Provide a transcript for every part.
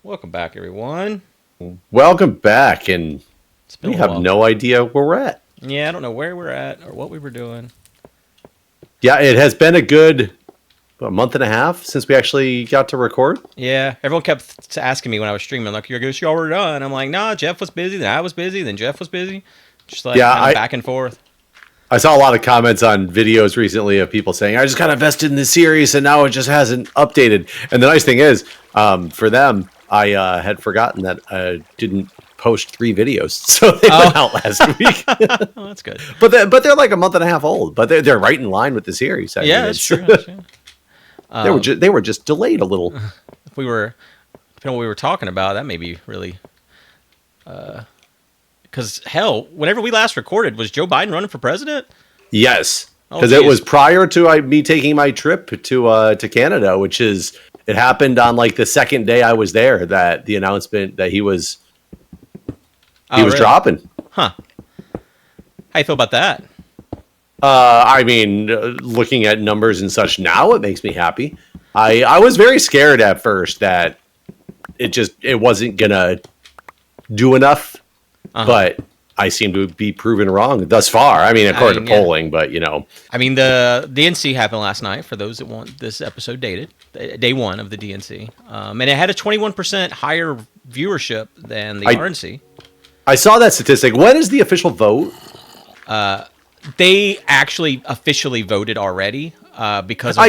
Welcome back, everyone. Welcome back, and It's been we a have while. no idea where we're at. Yeah, I don't know where we're at or what we were doing. Yeah, it has been a month and a half since we actually got to record. Yeah, everyone kept asking me when I was streaming, like, "I guess y'all were done." I'm like, "Nah, Jeff was busy, then I was busy, then Jeff was busy." Just like Yeah, kind of I, back and forth. I saw a lot of comments on videos recently of people saying, I just got invested in this series and now it just hasn't updated. And the nice thing is, for them, I had forgotten that I didn't post 3 videos. So they went Oh, out last week. oh, that's good. But they're like a month and a half old, but they're right in line with the series. I Yeah, mean, that's it's true. That's true. they were just delayed a little. If we were, depending on what we were talking about, that may be really. Because hell, whenever we last recorded, was Joe Biden running for president? Yes, Oh, because it geez. was prior to me taking my trip to Canada, which is it happened on like the second day I was there that the announcement that he was Oh, really? dropping. Huh? How you feel about that? I mean, looking at numbers and such now, it makes me happy. I was very scared at first that it wasn't gonna do enough, but I seem to be proven wrong thus far. I mean, according to Yeah. polling, but I mean, the DNC happened last night. For those that want this episode dated, day one of the DNC, and it had a 21% higher viewership than the RNC. I saw that statistic. When is the official vote? They actually officially voted already because of,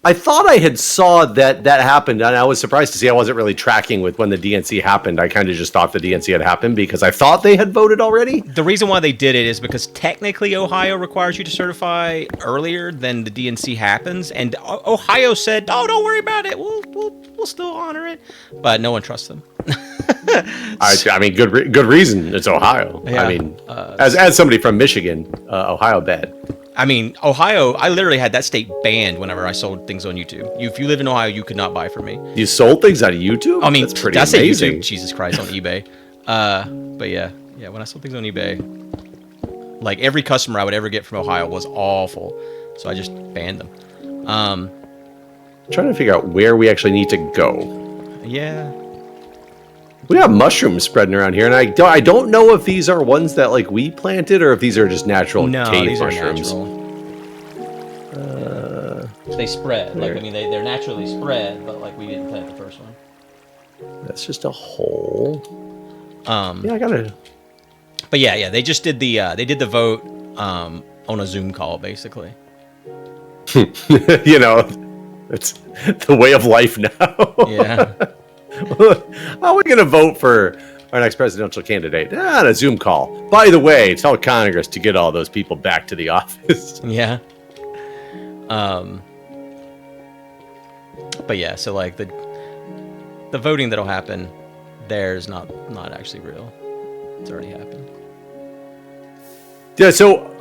I thought I had saw that happened, and I was surprised to see I wasn't really tracking with when the DNC happened. I kind of just thought the DNC had happened because I thought they had voted already. the reason why they did it is because technically Ohio requires you to certify earlier than the DNC happens, and Ohio said, "Oh, don't worry about it. We'll still honor it," but no one trusts them. I mean, good reason. It's Ohio. Yeah. I mean, as somebody from Michigan, Ohio bad. I mean, Ohio, I literally had that state banned whenever I sold things on YouTube. If you live in Ohio, you could not buy from me. You sold things on YouTube. I mean, That's pretty did I say amazing. YouTube? Jesus Christ, on eBay. But yeah, when I sold things on eBay, like every customer I would ever get from Ohio was awful, so I just banned them. I'm trying to figure out where we actually need to go. Yeah, We got mushrooms spreading around here, and I don't know if these are ones that like we planted or if these are just natural no, cave these mushrooms. are natural. They spread. Like I mean, they're naturally spread, but like we didn't plant the first one. That's just a hole. Um, Yeah, I gotta. But yeah, they just did the vote on a Zoom call basically. It's the way of life now. Yeah. How are we going to vote for our next presidential candidate? On a Zoom call. By the way, tell Congress to get all those people back to the office. Yeah. But yeah, so like the voting that'll happen there is not actually real. It's already happened. Yeah, so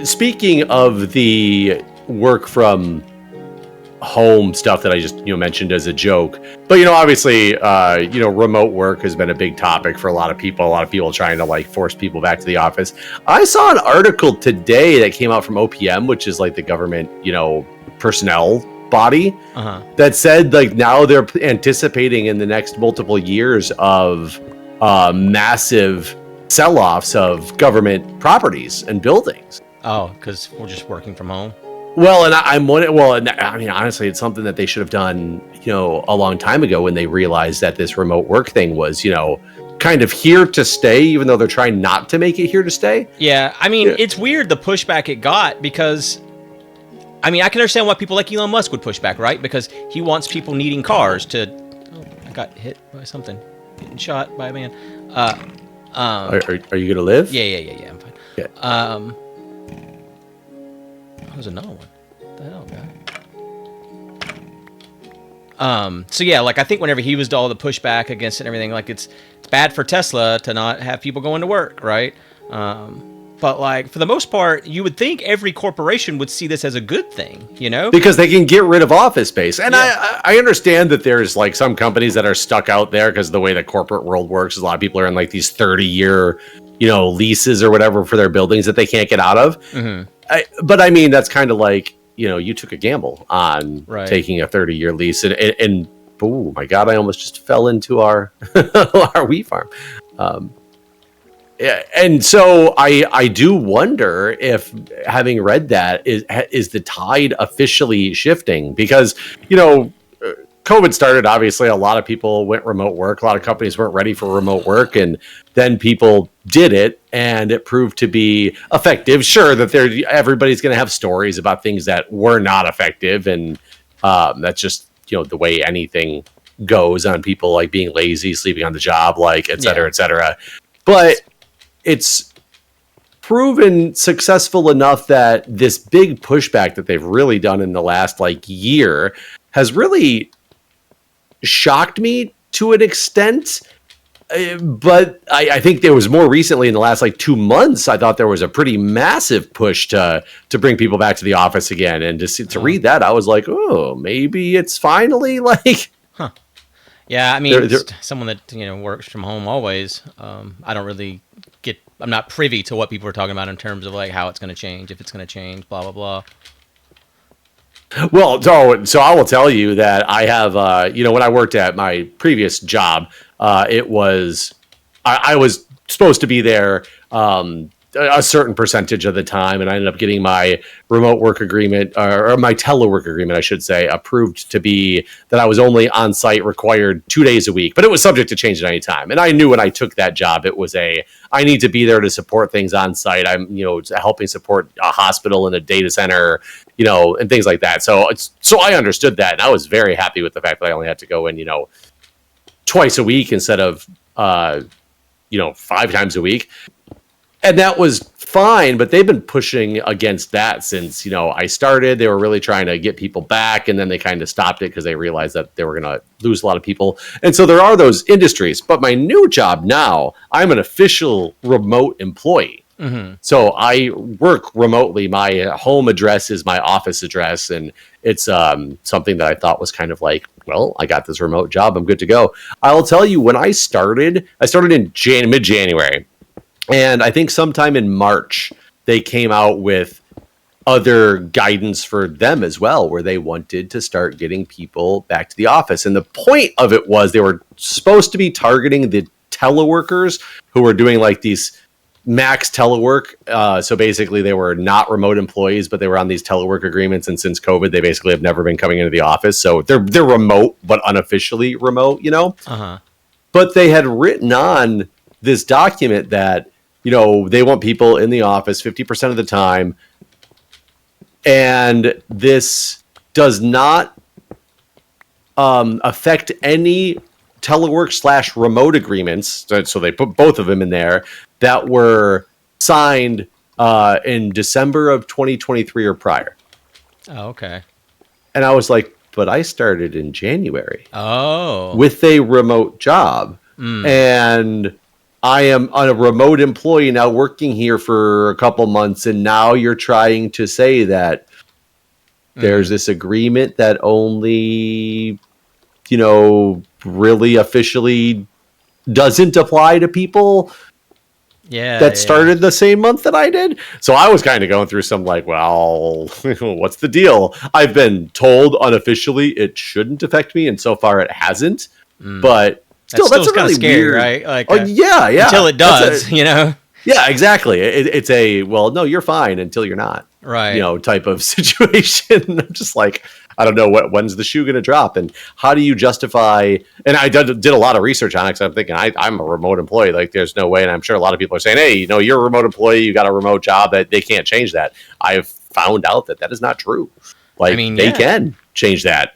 speaking of the work from home stuff that I just mentioned as a joke, but obviously remote work has been a big topic for a lot of people trying to like force people back to the office. I saw an article today that came out from OPM, which is like the government personnel body, that said like now they're anticipating in the next multiple years of massive sell-offs of government properties and buildings. Oh, because we're just working from home. Well, and I mean, honestly, it's something that they should have done, a long time ago when they realized that this remote work thing was, kind of here to stay, even though they're trying not to make it here to stay. Yeah, I mean, It's weird the pushback it got because, I mean, I can understand why people like Elon Musk would push back, right? Because he wants people needing cars to. Oh, I got hit by something, getting shot by a man. Are you gonna live? Yeah, I'm fine. Yeah. There's another one. What the hell, guy? So yeah, like I think whenever he was all the pushback against it and everything, like it's bad for Tesla to not have people going to work, right? But like for the most part, you would think every corporation would see this as a good thing, Because they can get rid of office space. And yeah. I understand that there's like some companies that are stuck out there because of the way the corporate world works. A lot of people are in like these 30-year, leases or whatever for their buildings that they can't get out of. Mm-hmm. But I mean, that's kind of like, you took a gamble on right. taking a 30-year lease and oh my God, I almost just fell into our our wheat farm. Yeah, and so I do wonder if, having read that, is the tide officially shifting? Because, you know, COVID started, obviously a lot of people went remote work. A lot of companies weren't ready for remote work, and then people did it, and it proved to be effective. Sure, that everybody's going to have stories about things that were not effective, and that's just, you know, the way anything goes, on people like being lazy, sleeping on the job, like et cetera, et cetera. But it's proven successful enough that this big pushback that they've really done in the last like year has really shocked me to an extent. But I think there was more recently, in the last like 2 months, I thought there was a pretty massive push to bring people back to the office again. And to read that, I was like, oh, maybe it's finally like... Huh. Yeah, I mean, someone that, you know, works from home always, I don't really I'm not privy to what people are talking about in terms of like how it's going to change, if it's going to change, blah, blah, blah. Well, so I will tell you that I have, you know, when I worked at my previous job, it was, I was supposed to be there a certain percentage of the time, and I ended up getting my remote work agreement, or my telework agreement, I should say, approved to be that I was only on site required 2 days a week, but it was subject to change at any time. And I knew when I took that job, it was I need to be there to support things on site. I'm, you know, helping support a hospital and a data center, you know, and things like that. So I understood that, and I was very happy with the fact that I only had to go in, you know, twice a week instead of, you know, 5 times a week. And that was fine, but they've been pushing against that since, you know, I started. They were really trying to get people back, and then they kind of stopped it because they realized that they were going to lose a lot of people. And so there are those industries. But my new job now, I'm an official remote employee. Mm-hmm. So I work remotely. My home address is my office address, and it's something that I thought was kind of like, well, I got this remote job, I'm good to go. I'll tell you, when I started in mid-January. And I think sometime in March, they came out with other guidance for them as well, where they wanted to start getting people back to the office. And the point of it was they were supposed to be targeting the teleworkers who were doing like these max telework. So basically they were not remote employees, but they were on these telework agreements. And since COVID, they basically have never been coming into the office. So they're remote, but unofficially remote, you know? Uh-huh. But they had written on this document that, you know, they want people in the office 50% of the time. And this does not affect any telework / remote agreements. So they put both of them in there that were signed in December of 2023 or prior. Oh, okay. And I was like, but I started in January. Oh. With a remote job. And I am a remote employee now, working here for a couple months, and now you're trying to say that there's this agreement that only, you know, really officially doesn't apply to people that started the same month that I did. So I was kind of going through some like, well, what's the deal? I've been told unofficially it shouldn't affect me, and so far it hasn't. But still, that's kind really of scary, weird, right? Like, yeah. Until it does, you know? Yeah, exactly. It's well, no, you're fine until you're not, right? You know, type of situation. I'm just like, I don't know when's the shoe going to drop, and how do you justify? And I did a lot of research on it, because I'm thinking I'm a remote employee. Like, there's no way, and I'm sure a lot of people are saying, hey, you know, you're a remote employee, you got a remote job, that they can't change that. I've found out that is not true. Like, I mean, they can change that.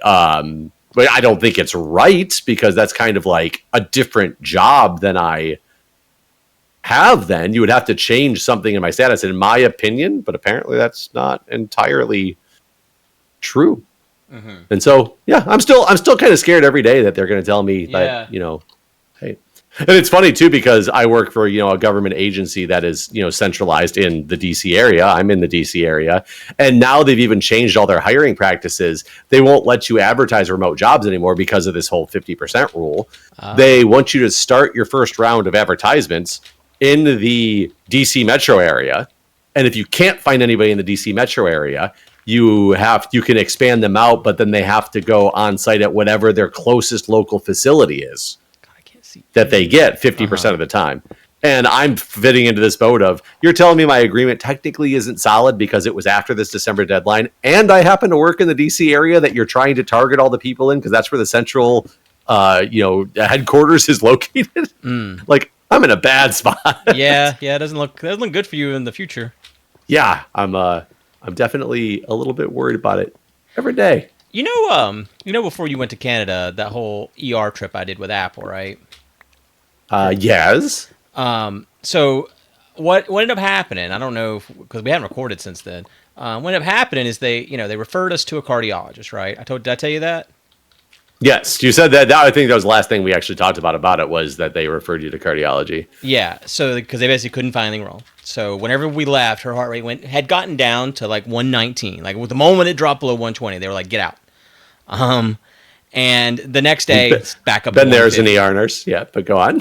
But I don't think it's right, because that's kind of like a different job than I have. Then you would have to change something in my status, in my opinion, but apparently that's not entirely true. Mm-hmm. And so, yeah, I'm still kind of scared every day that they're going to tell me that, you know, hey. And it's funny too, because I work for, you know, a government agency that is, you know, centralized in the DC area. I'm in the DC area. And now they've even changed all their hiring practices. They won't let you advertise remote jobs anymore because of this whole 50% rule. They want you to start your first round of advertisements in the DC metro area. And if you can't find anybody in the DC metro area, you can expand them out, but then they have to go on site at whatever their closest local facility is. God, I can't see that they get 50% of the time. And I'm fitting into this boat of, you're telling me my agreement technically isn't solid because it was after this December deadline, and I happen to work in the DC area that you're trying to target all the people in because that's where the central headquarters is located. Like, I'm in a bad spot. Yeah, it doesn't look good for you in the future. Yeah, I'm definitely a little bit worried about it every day. Before you went to Canada, that whole ER trip I did with Apple, right? Yes. So what ended up happening, I don't know, because we haven't recorded since then. What ended up happening is they referred us to a cardiologist, right? Did I tell you that? Yes, you said that. I think that was the last thing we actually talked about it was that they referred you to cardiology. Yeah, so because they basically couldn't find anything wrong. So whenever we left, her heart rate had gotten down to like 119. Like with the moment it dropped below 120, they were like, "Get out." And the next day, it's back up. Then there's an ER nurse. Yeah, but go on.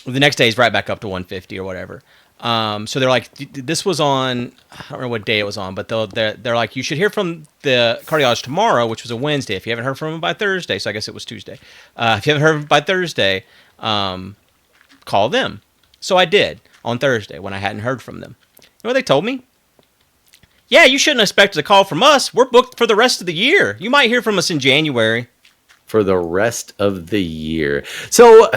The next day is right back up to 150 or whatever. So they're like, this was on, I don't know what day it was on, but they're like, you should hear from the cardiologist tomorrow, which was a Wednesday. If you haven't heard from him by Thursday, so I guess it was Tuesday. If you haven't heard by Thursday, call them. So I did on Thursday when I hadn't heard from them. You know what they told me? Yeah, you shouldn't expect a call from us. We're booked for the rest of the year. You might hear from us in January. For the rest of the year. So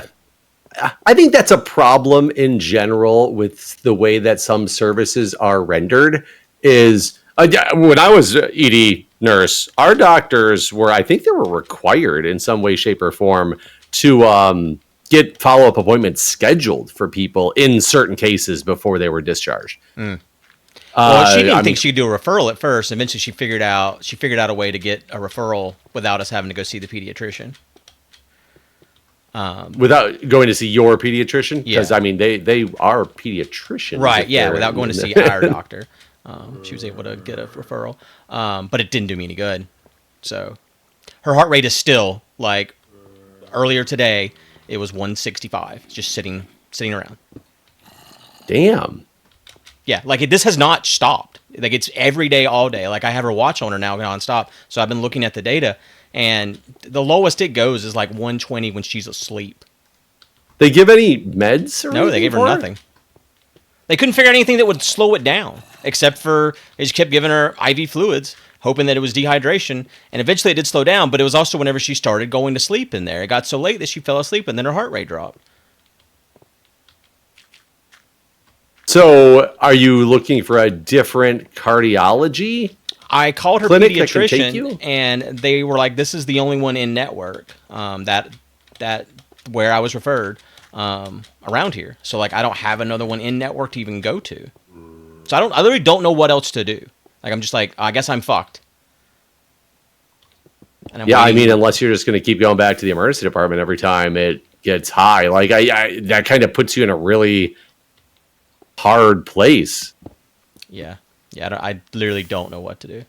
I think that's a problem in general with the way that some services are rendered. Is when I was ED nurse, our doctors I think they were required in some way, shape, or form to get follow-up appointments scheduled for people in certain cases before they were discharged. Well, she didn't think she'd do a referral at first. Eventually, she figured out a way to get a referral without us having to go see the pediatrician. Without going to see your pediatrician? Yeah. Because, they are pediatricians. Right, yeah, without going to see our doctor. She was able to get a referral. But it didn't do me any good. So her heart rate is still, like, earlier today, it was 165, just sitting around. Damn. Yeah, like this has not stopped. Like it's every day, all day. Like I have her watch on her now nonstop. So I've been looking at the data, and the lowest it goes is like 120 when she's asleep. They give any meds or No, they gave her nothing. They couldn't figure out anything that would slow it down, except for they just kept giving her IV fluids, hoping that it was dehydration. And eventually it did slow down, but it was also whenever she started going to sleep in there. It got so late that she fell asleep, and then her heart rate dropped. So, are you looking for a different cardiology? I called her clinic pediatrician, and they were like, "This is the only one in network that where I was referred around here. So, like, I don't have another one in network to even go to. So I literally don't know what else to do. Like, I'm just like, I guess I'm fucked." And unless you're just going to keep going back to the emergency department every time it gets high, like that kind of puts you in a really hard place. Yeah, I literally don't know what to do.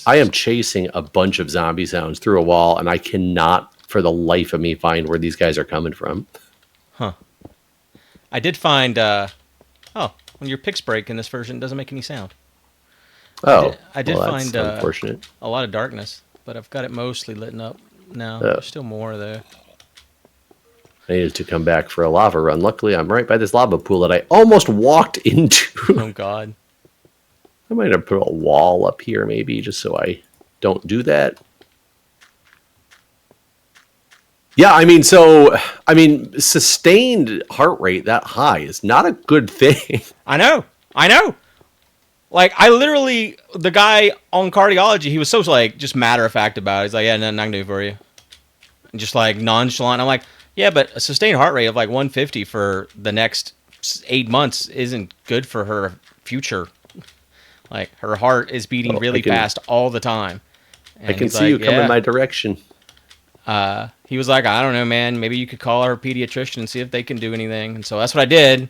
I am chasing a bunch of zombie sounds through a wall, and I cannot, for the life of me, find where these guys are coming from. Huh. I did find. When your picks break in this version, it doesn't make any sound. I did find unfortunate. A lot of darkness, but I've got it mostly lit up now. There's still more there. I needed to come back for a lava run. Luckily, I'm right by this lava pool that I almost walked into. Oh, God. I might have put a wall up here, maybe, just so I don't do that. Yeah, sustained heart rate that high is not a good thing. I know. Like, the guy on cardiology, he was so, like, just matter-of-fact about it. He's like, yeah, nothing I can do for you. And just, like, nonchalant. I'm like, yeah, but a sustained heart rate of like 150 for the next 8 months isn't good for her future. Like her heart is beating really fast all the time. And I can see you coming my direction. He was like, I don't know, man. Maybe you could call our pediatrician and see if they can do anything. And so that's what I did.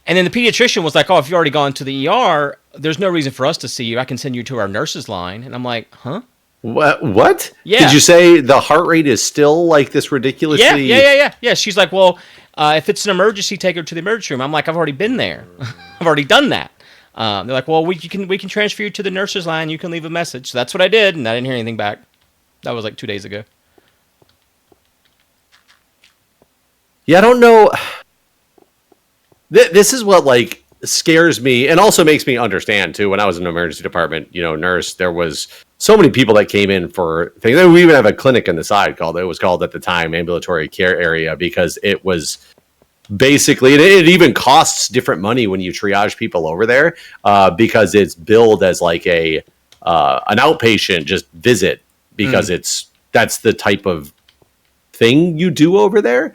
And then the pediatrician was like, oh, if you've already gone to the ER, there's no reason for us to see you. I can send you to our nurses line. And I'm like, huh? What? Yeah. Did you say the heart rate is still like this ridiculously? Yeah. She's like, well, if it's an emergency, take her to the emergency room. I'm like, I've already been there. I've already done that. They're like, well, we can transfer you to the nurse's line. You can leave a message. So that's what I did, and I didn't hear anything back. That was like 2 days ago. Yeah, I don't know. This is what like scares me and also makes me understand too. When I was in the emergency department, nurse, there was so many people that came in for things. We even have a clinic on the side it was called at the time ambulatory care area, because it was basically, it even costs different money when you triage people over there, because it's billed as like an outpatient just visit, because that's the type of thing you do over there.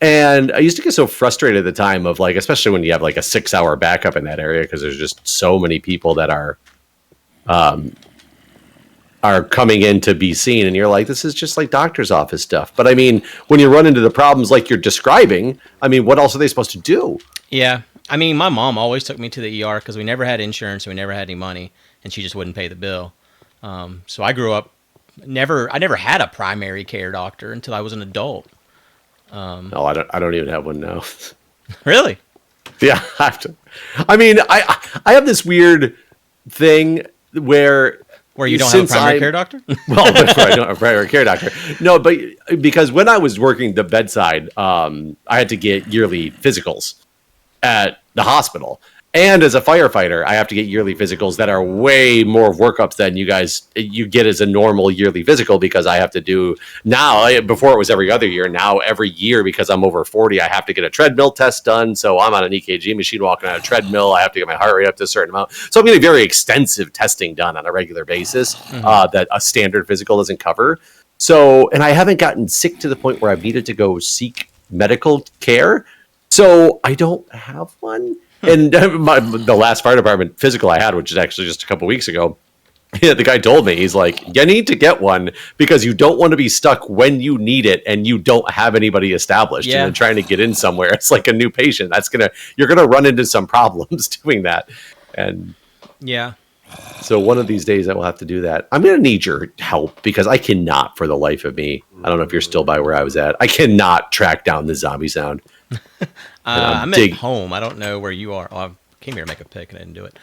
And I used to get so frustrated at the time of like, especially when you have like a 6-hour backup in that area, because there's just so many people that are coming in to be seen, and you're like, this is just like doctor's office stuff. But I mean, when you run into the problems like you're describing, I mean, what else are they supposed to do? Yeah. I mean, my mom always took me to the ER because we never had insurance, we never had any money, and she just wouldn't pay the bill. So I grew up I never had a primary care doctor until I was an adult. No, I don't even have one now. Really? Yeah, I have to. I mean, I have this weird thing where you don't have a primary care doctor? Well, that's why I don't have a primary care doctor. No, but because when I was working the bedside, I had to get yearly physicals at the hospital. And as a firefighter, I have to get yearly physicals that are way more workups than you get as a normal yearly physical, because I have to do now, before it was every other year, now every year, because I'm over 40, I have to get a treadmill test done. So I'm on an EKG machine walking on a treadmill. I have to get my heart rate up to a certain amount. So I'm getting very extensive testing done on a regular basis that a standard physical doesn't cover. So, and I haven't gotten sick to the point where I've needed to go seek medical care. So I don't have one. And the last fire department physical I had, which is actually just a couple weeks ago, the guy told me, he's like, you need to get one because you don't want to be stuck when you need it and you don't have anybody established. Yeah. And then trying to get in somewhere, it's like a new patient. You're gonna run into some problems doing that. And yeah. So one of these days I will have to do that. I'm gonna need your help because I cannot, for the life of me, I don't know if you're still by where I was at, I cannot track down the zombie sound. I'm at home. I don't know where you are. Oh, I came here to make a pick and I didn't do it.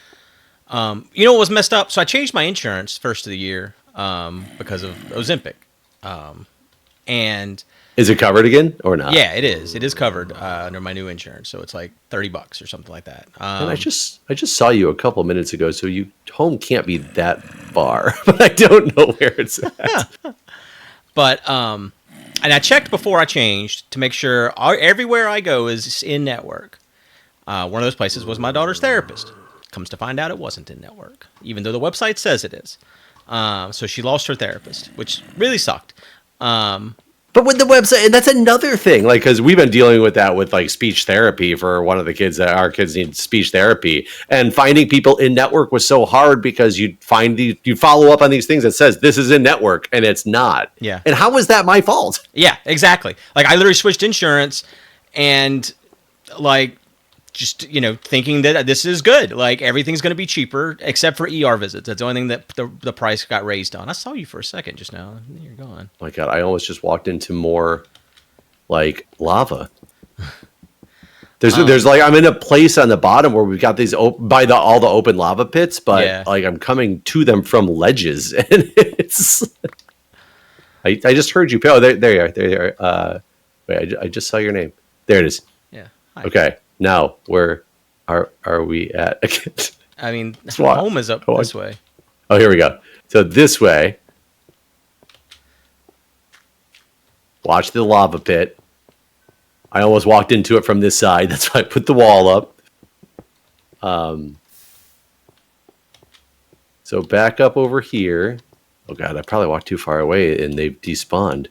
You know what was messed up? So I changed my insurance first of the year because of Ozempic. And is it covered again or not? Yeah, it is. It is covered under my new insurance. So it's like $30 or something like that. And I just saw you a couple minutes ago. So home can't be that far, but I don't know where it's at. But and I checked before I changed to make sure everywhere I go is in network. One of those places was my daughter's therapist. Comes to find out it wasn't in network, even though the website says it is. So she lost her therapist, which really sucked. But with the website, and that's another thing, like, because we've been dealing with that with like speech therapy for one of the kids that our kids need speech therapy, and finding people in network was so hard because you follow up on these things that says this is in network and it's not. Yeah. And how is that my fault? Yeah, exactly. Like I literally switched insurance and like just, thinking that this is good. Like everything's going to be cheaper except for ER visits. That's the only thing that the price got raised on. I saw you for a second just now. You're gone. Oh my God, I almost just walked into more like lava. There's like, I'm in a place on the bottom where we've got these all the open lava pits, but like I'm coming to them from ledges, and it's. I just heard you. Oh, there you are. There you are. Wait, I just saw your name. There it is. Yeah. Hi. Okay. Now, where are we at? I mean, home is up this way. Oh, here we go. So this way. Watch the lava pit. I almost walked into it from this side. That's why I put the wall up. So back up over here. Oh, God, I probably walked too far away, and they've despawned.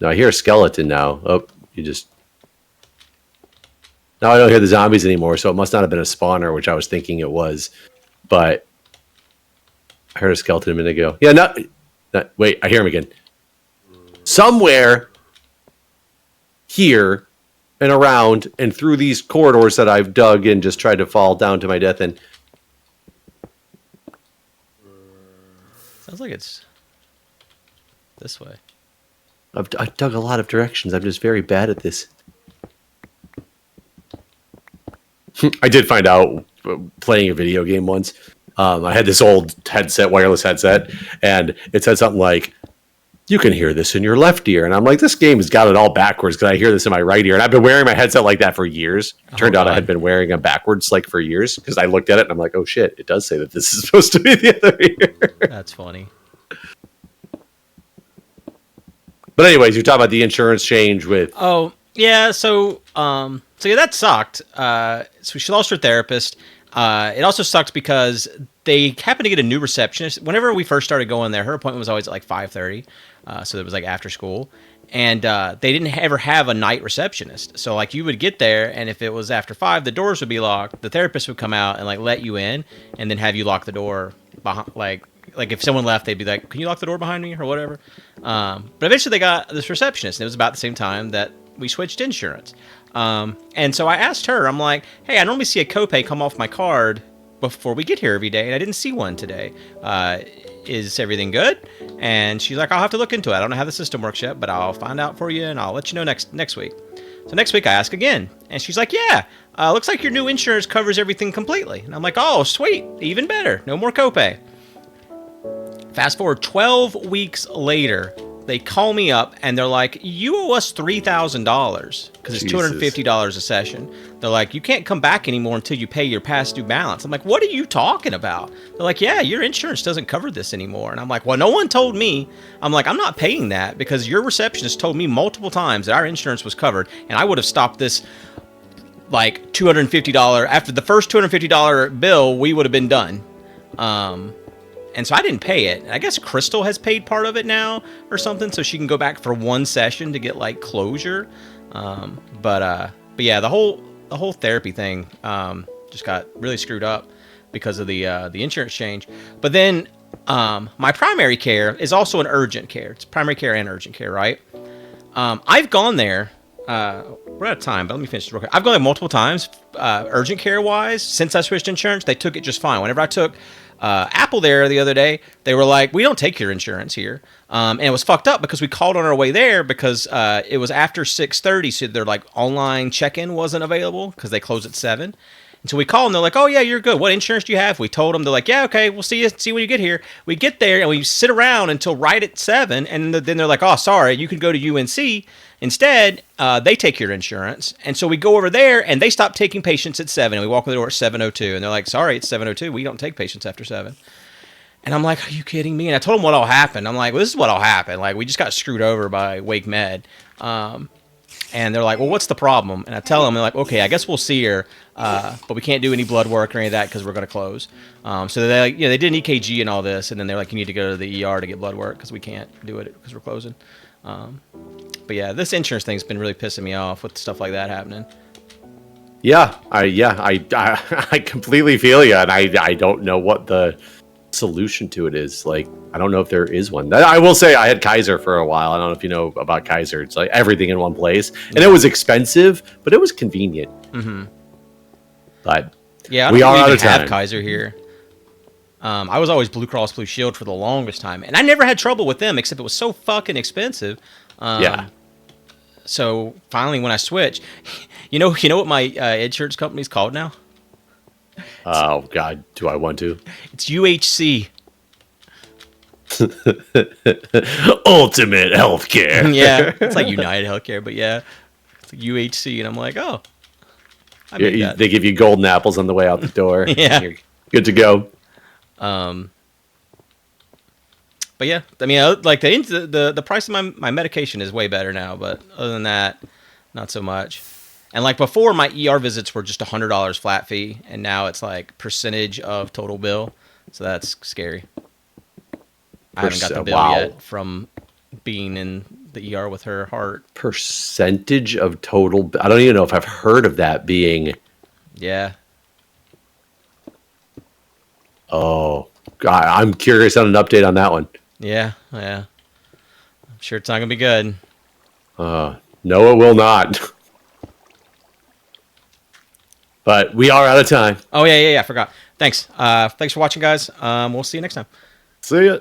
Now, I hear a skeleton now. Oh, you just... Now I don't hear the zombies anymore, so it must not have been a spawner, which I was thinking it was. But I heard a skeleton a minute ago. Yeah, wait, I hear him again. Somewhere here and around and through these corridors that I've dug and just tried to fall down to my death in. Sounds like it's this way. I've dug a lot of directions. I'm just very bad at this. I did find out playing a video game once. I had this old headset, wireless headset, and it said something like, "You can hear this in your left ear," and I'm like, "This game has got it all backwards because I hear this in my right ear." And I've been wearing my headset like that for years. Turned out I had been wearing them backwards like for years because I looked at it and I'm like, "Oh shit! It does say that this is supposed to be the other ear." That's funny. But anyways, you're talking about the insurance change with. Oh yeah, so yeah, that sucked. So she lost her therapist. It also sucked because they happened to get a new receptionist. Whenever we first started going there, her appointment was always at like 5:30, so it was like after school, and they didn't ever have a night receptionist. So like you would get there, and if it was after 5, the doors would be locked. The therapist would come out and like let you in, and then have you lock the door behind, like if someone left, they'd be like, "Can you lock the door behind me?" or whatever. But eventually they got this receptionist, and it was about the same time that we switched insurance. And so I asked her, I'm like, "Hey, I normally see a copay come off my card before we get here every day, and I didn't see one today. Is everything good?" And she's like, "I'll have to look into it. I don't know how the system works yet, but I'll find out for you, and I'll let you know next week." So next week I ask again, and she's like, "Yeah, looks like your new insurance covers everything completely." And I'm like, "Oh, sweet, even better. No more copay." Fast forward 12 weeks later, they call me up and they're like, "You owe us $3,000 because it's $250 a session." They're like, "You can't come back anymore until you pay your past due balance." I'm like, "What are you talking about?" They're like, "Yeah, your insurance doesn't cover this anymore." And I'm like, "Well, no one told me." I'm like, "I'm not paying that because your receptionist told me multiple times that our insurance was covered, and I would have stopped this like $250 after the first $250 bill. We would have been done." And so I didn't pay it. I guess Crystal has paid part of it now or something, so she can go back for one session to get like closure. But yeah, the whole therapy thing just got really screwed up because of the insurance change. But then my primary care is also an urgent care. It's primary care and urgent care, right? I've gone there. We're out of time, but let me finish this real quick. I've gone there multiple times, urgent care wise. Since I switched insurance, they took it just fine. Whenever I took Apple there the other day, they were like, "We don't take your insurance here," and it was fucked up because we called on our way there because it was after 6:30, so their like online check-in wasn't available because they close at 7. And so we called them. They're like, "Oh yeah, you're good. What insurance do you have?" We told them. They're like, "Yeah, okay, we'll see when you get here." We get there and we sit around until right at 7, and then they're like, "Oh, sorry, you can go to UNC instead. They take your insurance." And so we go over there, and they stop taking patients at 7. And we walk in the door at 7:02, and they're like, "Sorry, it's 7:02. We don't take patients after 7." And I'm like, "Are you kidding me?" And I told them what all happened. I'm like, "Well, this is what all happened. Like, we just got screwed over by Wake Med." And they're like, "Well, what's the problem?" And I tell them, they're like, "Okay, I guess we'll see her, but we can't do any blood work or any of that because we're going to close." So they like, they did an EKG and all this, and then they're like, "You need to go to the ER to get blood work because we can't do it because we're closing." But yeah, this insurance thing's been really pissing me off with stuff like that happening. Yeah, I completely feel you, and I don't know what the solution to it is. Like, I don't know if there is one. I will say I had Kaiser for a while. I don't know if you know about Kaiser. It's like everything in one place, and it was expensive, but it was convenient. Mm-hmm. But yeah, we are out of time. Have Kaiser here. I was always Blue Cross Blue Shield for the longest time, and I never had trouble with them except it was so fucking expensive. Yeah. So finally, when I switched, you know what my insurance company's called now? Oh God, do I want to? It's UHC. Ultimate Healthcare. Yeah, it's like United Healthcare, but yeah, it's like UHC, and I'm like, oh, they give you golden apples on the way out the door. Yeah, you're good to go. But yeah, I mean, like the price of my medication is way better now, but other than that, not so much. And like before, my ER visits were just $100 flat fee, and now it's like percentage of total bill. So that's scary. I haven't got the bill yet from being in the ER with her heart. Percentage of total. I don't even know if I've heard of that being. Yeah. Oh, God, I'm curious on an update on that one. Yeah. I'm sure it's not gonna be good. No, it will not. But we are out of time. Oh yeah, I forgot. Thanks. Thanks for watching, guys. We'll see you next time. See ya.